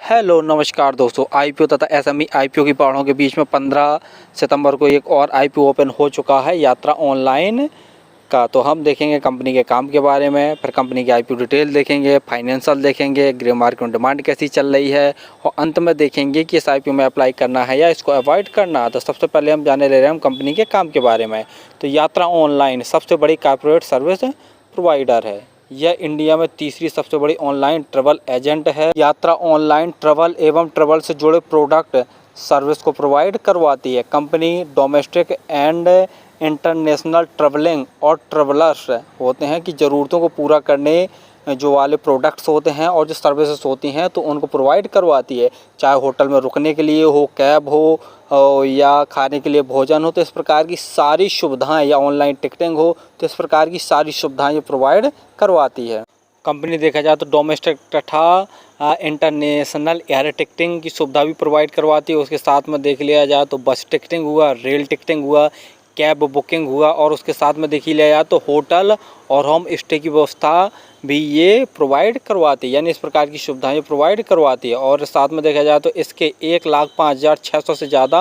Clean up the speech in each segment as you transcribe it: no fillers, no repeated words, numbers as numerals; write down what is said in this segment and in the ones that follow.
Hello नमस्कार दोस्तों। IPO तथा एसएमई आईपीओ की पड़ावों के बीच में 15 सितंबर को एक और आईपीओ ओपन हो चुका है, यात्रा ऑनलाइन का। तो हम देखेंगे कंपनी के काम के बारे में, फिर कंपनी की आईपीओ डिटेल देखेंगे, फाइनेंशियल देखेंगे, ग्रे मार्केट में डिमांड कैसी चल रही है, और अंत में देखेंगे कि इस आईपीओ में अप्लाई करना है या इसको अवॉइड करना। तो सबसे पहले हम जाने ले रहे हैं हम कंपनी के काम के बारे में। तो यात्रा ऑनलाइन सबसे बड़ी कॉर्पोरेट सर्विस प्रोवाइडर है। यह इंडिया में तीसरी सबसे बड़ी ऑनलाइन ट्रैवल एजेंट है। यात्रा ऑनलाइन ट्रैवल एवं ट्रैवल से जुड़े प्रोडक्ट सर्विस को प्रोवाइड करवाती है। Company domestic and international travelling और ट्रैवलर्स होते हैं कि ज़रूरतों को पूरा करने जो वाले प्रोडक्ट्स होते हैं और जो सर्विसेज होती हैं तो उनको प्रोवाइड करवाती है। चाहे होटल में रुकने के लिए हो, कैब हो या खाने के लिए भोजन हो, तो इस प्रकार की सारी सुविधाएं, या ऑनलाइन टिकटिंग हो, तो इस प्रकार की सारी सुविधाएं ये प्रोवाइड करवाती है। कंपनी देखा जाए तो डोमेस्टिक तथा इंटरनेशनल एयर टिकटिंग की सुविधा भी प्रोवाइड करवाती है। उसके साथ में देख लिया जाए तो बस टिकटिंग हुआ, रेल टिकटिंग हुआ, कैब बुकिंग हुआ, और उसके साथ में देख लिया जाए तो होटल और होम स्टे की व्यवस्था भी ये प्रोवाइड करवाती है। यानी इस प्रकार की सुविधाएं प्रोवाइड करवाती है। और साथ में देखा जाए तो इसके 1,05,600 से ज़्यादा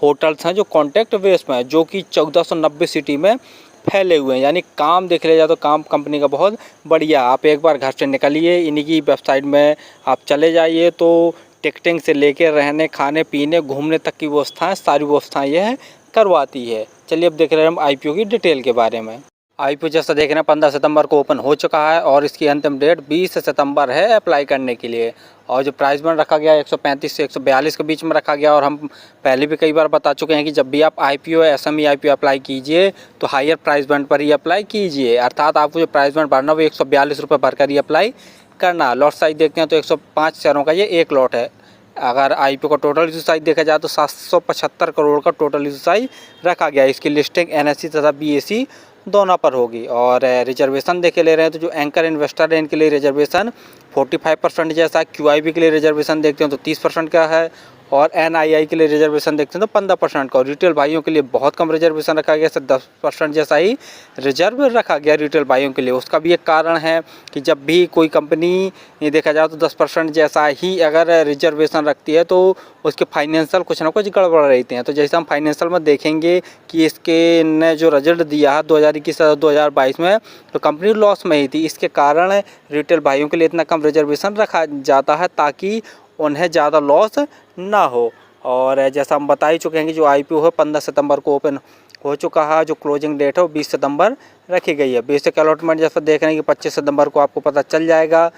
होटल्स हैं जो कॉन्टैक्ट बेस में है, जो कि 1490 सिटी में फैले हुए हैं। यानी काम देख लिया जाए तो काम कंपनी का बहुत बढ़िया। आप एक बार घर से निकलिए, इन्हीं की वेबसाइट में आप चले जाइए तो टिकटिंग से लेकर रहने, खाने पीने, घूमने तक की व्यवस्थाएं, सारी व्यवस्थाएं यह करवाती है। चलिए अब देख रहे हैं हम आईपीओ की डिटेल के बारे में। आईपीओ जैसा देख रहे हैं 15 सितंबर को ओपन हो चुका है और इसकी अंतिम डेट 20 सितंबर है अप्लाई करने के लिए। और जो प्राइस बन रखा गया 135 से 142 के बीच में रखा गया। और हम पहले भी कई बार बता चुके हैं कि जब भी आप आईपीओ एसएमई आईपीओ अप्लाई कीजिए तो हायर प्राइस बैंड पर ही अप्लाई कीजिए। अर्थात आपको जो प्राइस बैंड भरना वो 142 रुपये भरकर ही अप्लाई करना। लॉट साइज देखते हैं तो 105 शेयरों का ये एक लॉट है। अगर आईपीओ का टोटल इशू साइज देखा जाए तो 775 करोड़ का टोटल इशू साइज रखा गया। इसकी लिस्टिंग एनएसई तथा बीएसई दोनों पर होगी। और रिजर्वेशन देखे ले रहे हैं तो जो एंकर इन्वेस्टर है इनके लिए रिजर्वेशन 45% जैसा है। क्यूआईबी के लिए रिजर्वेशन देखते हैं तो 30% का है। और एनआईआई के लिए रिजर्वेशन देखते हैं तो 15% का। और रिटेल भाइयों के लिए बहुत कम रिजर्वेशन रखा गया, सिर्फ 10% जैसा ही रिजर्व रखा गया रिटेल भाइयों के लिए। उसका भी एक कारण है कि जब भी कोई कंपनी ये देखा जाए तो 10% जैसा ही अगर रिजर्वेशन रखती है तो उसके फाइनेंशियल कुछ ना कुछ गड़बड़ रहते हैं। तो जैसे हम फाइनेंशियल में देखेंगे कि इसके ने जो रिजल्ट दिया है 2021 से 2022 में, तो कंपनी लॉस में ही थी। इसके कारण रिटेल भाइयों के लिए इतना कम रिजर्वेशन रखा जाता है ताकि उन्हें ज़्यादा लॉस ना हो। और जैसा हम बता ही चुके हैं कि जो आईपीओ है 15 सितंबर को ओपन हो चुका है। जो क्लोजिंग डेट है वो 20 सितंबर रखी गई है। बेसिक अलॉटमेंट जैसा देख रहे हैं कि 25 सितंबर को आपको पता चल जाएगा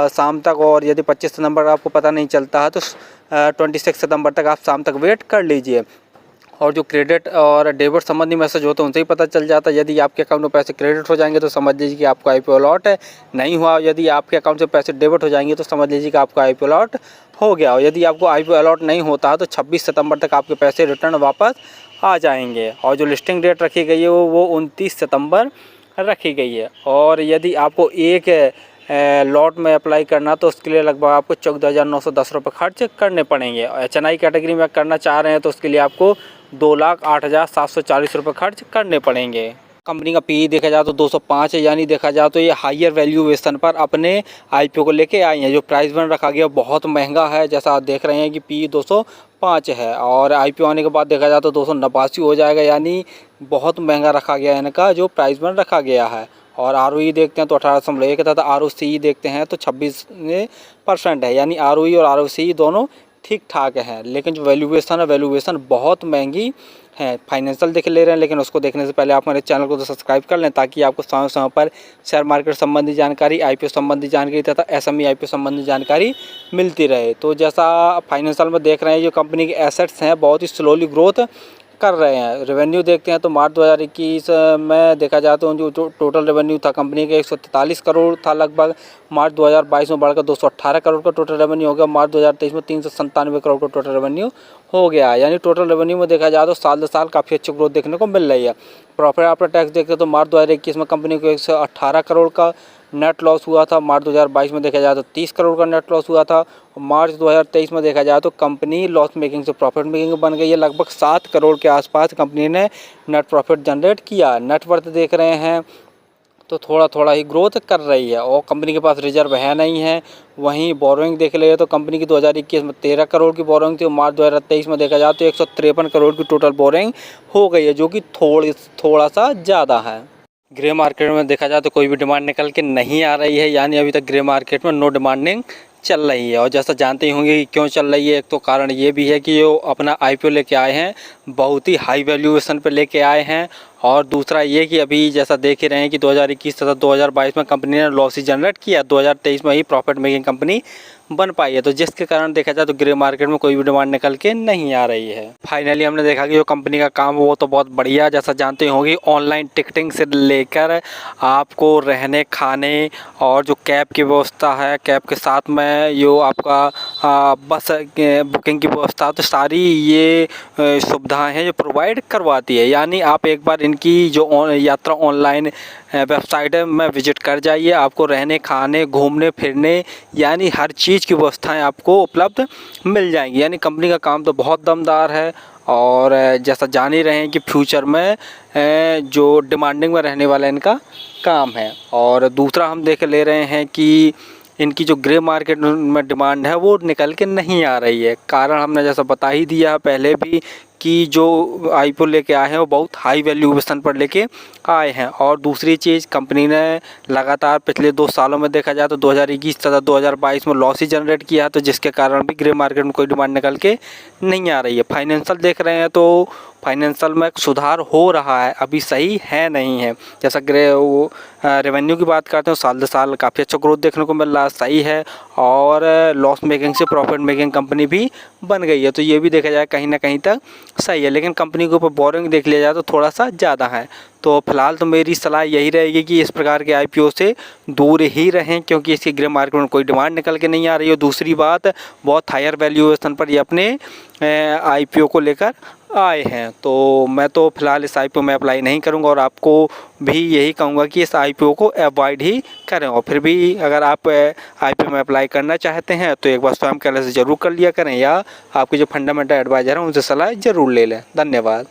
शाम तक। और यदि 25 सितंबर आपको पता नहीं चलता है तो 26 सितंबर तक आप शाम तक वेट कर लीजिए। और जो क्रेडिट और डेबिट संबंधी मैसेज होते हैं उनसे ही पता चल जाता है। यदि आपके अकाउंट में पैसे क्रेडिट हो जाएंगे तो समझ लीजिए कि आपको आईपीओ अलॉट नहीं हुआ। यदि आपके अकाउंट से पैसे डेबिट हो जाएंगे तो समझ लीजिए कि आपका आईपीओ अलॉट हो गया। और यदि आपको आईपीओ अलॉट नहीं होता है तो 26 सितंबर तक आपके पैसे रिटर्न वापस आ जाएंगे। और जो लिस्टिंग डेट रखी गई है वो 29 सितंबर रखी गई है। और यदि आपको एक लॉट में अप्लाई करना तो उसके लिए लगभग आपको 14,910 रुपये खर्च करने पड़ेंगे। और एचएनआई कैटेगरी में करना चाह रहे हैं तो उसके लिए आपको 2,08,740 रुपये खर्च करने पड़ेंगे। कंपनी का पीई देखा जाए तो 205 है। यानी देखा जाए तो ये हायर वैल्यूएशन पर अपने आईपीओ को लेके आई हैं। जो प्राइस बैंड रखा गया बहुत महंगा है, जैसा आप देख रहे हैं कि पीई 205 है। और आईपीओ आने के बाद देखा जाए तो 289 हो जाएगा। यानी बहुत महंगा रखा गया है इनका जो प्राइस बैंड रखा गया है। और आरओई देखते हैं तो 18.1 तथा आरओसी देखते हैं तो 26% है। यानी आरओई और आरओसी दोनों ठीक ठाक है। लेकिन जो वैल्यूएशन है वैल्यूएशन बहुत महंगी है। फाइनेंशियल देख ले रहे हैं, लेकिन उसको देखने से पहले आप मेरे चैनल को तो सब्सक्राइब कर लें ताकि आपको समय समय पर शेयर मार्केट संबंधी जानकारी, आईपीओ संबंधी जानकारी तथा एसएमई आईपीओ संबंधी जानकारी मिलती रहे। तो जैसा फाइनेंशियल में देख रहे हैं जो कंपनी के एसेट्स हैं बहुत ही स्लोली ग्रोथ कर रहे हैं। रेवेन्यू देखते हैं तो मार्च 2021 में देखा जाए तो जो टोटल रेवेन्यू था कंपनी के 143 करोड़ था लगभग। मार्च 2022 में बढ़कर 218 करोड़ का टोटल रेवेन्यू हो गया। मार्च 2023 में 397 करोड़ का टोटल रेवेन्यू हो गया। यानी टोटल रेवेन्यू में देखा जाए तो साल दर साल काफ़ी अच्छी ग्रोथ देखने को मिल रही है। प्रॉफिट आफ्टर टैक्स देखते हैं तो मार्च 2021 में कंपनी को 118 करोड़ का नेट लॉस हुआ था। मार्च 2022 में देखा जाए तो 30 करोड़ का नेट लॉस हुआ था। मार्च 2023 में देखा जाए तो कंपनी लॉस मेकिंग से प्रॉफिट मेकिंग बन गई है। लगभग 7 करोड़ के आसपास कंपनी ने नेट प्रॉफिट जनरेट किया। नेटवर्थ देख रहे हैं तो थोड़ा थोड़ा ही ग्रोथ कर रही है और कंपनी के पास रिजर्व है नहीं है। वहीं बोरोइंग देख ले तो कंपनी की 2021 में 13 करोड़ की बोरोइंग थी और मार्च 2023 में देखा जाए तो 153 करोड़ की टोटल बोरोइंग हो गई है, जो कि थोड़ा सा ज़्यादा है। ग्रे मार्केट में देखा जाए तो कोई भी डिमांड निकल के नहीं आ रही है, यानी अभी तक ग्रे मार्केट में नो डिमांडिंग चल रही है। और जैसा जानते ही होंगे कि क्यों चल रही है, एक तो कारण ये भी है कि वो अपना आईपीओ लेके आए हैं, बहुत ही हाई वैल्यूएशन पे लेके आए हैं। और दूसरा ये कि अभी जैसा देख ही रहे हैं कि 2021 तथा 2022 में कंपनी ने लॉस ही जनरेट किया, 2023 में ही प्रॉफिट मेकिंग कंपनी बन पाई है। तो जिसके कारण देखा जाए तो ग्रे मार्केट में कोई भी डिमांड निकल के नहीं आ रही है। फाइनली हमने देखा कि जो कंपनी का काम वो तो बहुत बढ़िया, जैसा जानते होंगे ऑनलाइन टिकटिंग से लेकर आपको रहने खाने और जो कैब की व्यवस्था है, कैब के साथ में जो आपका बस बुकिंग की व्यवस्था, तो सारी ये सुविधाएं हैं जो प्रोवाइड करवाती है। यानी आप एक बार इनकी जो यात्रा ऑनलाइन वेबसाइट है में विजिट कर जाइए, आपको रहने खाने घूमने फिरने यानी हर चीज़ की व्यवस्थाएं आपको उपलब्ध मिल जाएंगी। यानी कंपनी का काम तो बहुत दमदार है। और जैसा जान ही रहे हैं कि फ्यूचर में जो डिमांडिंग में रहने वाला इनका काम है। और दूसरा हम देख ले रहे हैं कि इनकी जो ग्रे मार्केट में डिमांड है वो निकल के नहीं आ रही है। कारण हमने जैसा बता ही दिया है पहले भी कि जो आईपीओ लेके आए हैं वो बहुत हाई वैल्यूएशन पर लेके आए हैं। और दूसरी चीज़, कंपनी ने लगातार पिछले 2 सालों में देखा जाए तो 2021 तथा 2022 में लॉस ही जनरेट किया है, तो जिसके कारण भी ग्रे मार्केट में कोई डिमांड निकल के नहीं आ रही है। फाइनेंशियल देख रहे हैं तो फाइनेंशियल में सुधार हो रहा है, अभी सही है नहीं है। जैसा रेवेन्यू की बात करते हैं, साल दर साल काफ़ी अच्छा ग्रोथ देखने को मिल रहा है, सही है। और लॉस मेकिंग से प्रॉफिट मेकिंग कंपनी भी बन गई है, तो ये भी देखा जाए कहीं ना कहीं तक सही है। लेकिन कंपनी के ऊपर बोरिंग देख लिया जाए तो थोड़ा सा ज़्यादा है। तो फिलहाल तो मेरी सलाह यही रहेगी कि इस प्रकार के आईपीओ से दूर ही रहें, क्योंकि इसकी ग्रे मार्केट में कोई डिमांड निकल के नहीं आ रही है। दूसरी बात, बहुत हायर वैल्यूएशन पर ये अपने आईपीओ को लेकर आए हैं। तो मैं तो फ़िलहाल इस आईपीओ में अप्लाई नहीं करूंगा और आपको भी यही कहूँगा कि इस आईपीओ को अवॉइड ही करें। और फिर भी अगर आप आईपीओ में अप्लाई करना चाहते हैं तो एक बार स्वयं कैलस ज़रूर कर लिया करें, या आपके जो फंडामेंटल एडवाइज़र हैं उनसे सलाह ज़रूर ले लें। धन्यवाद।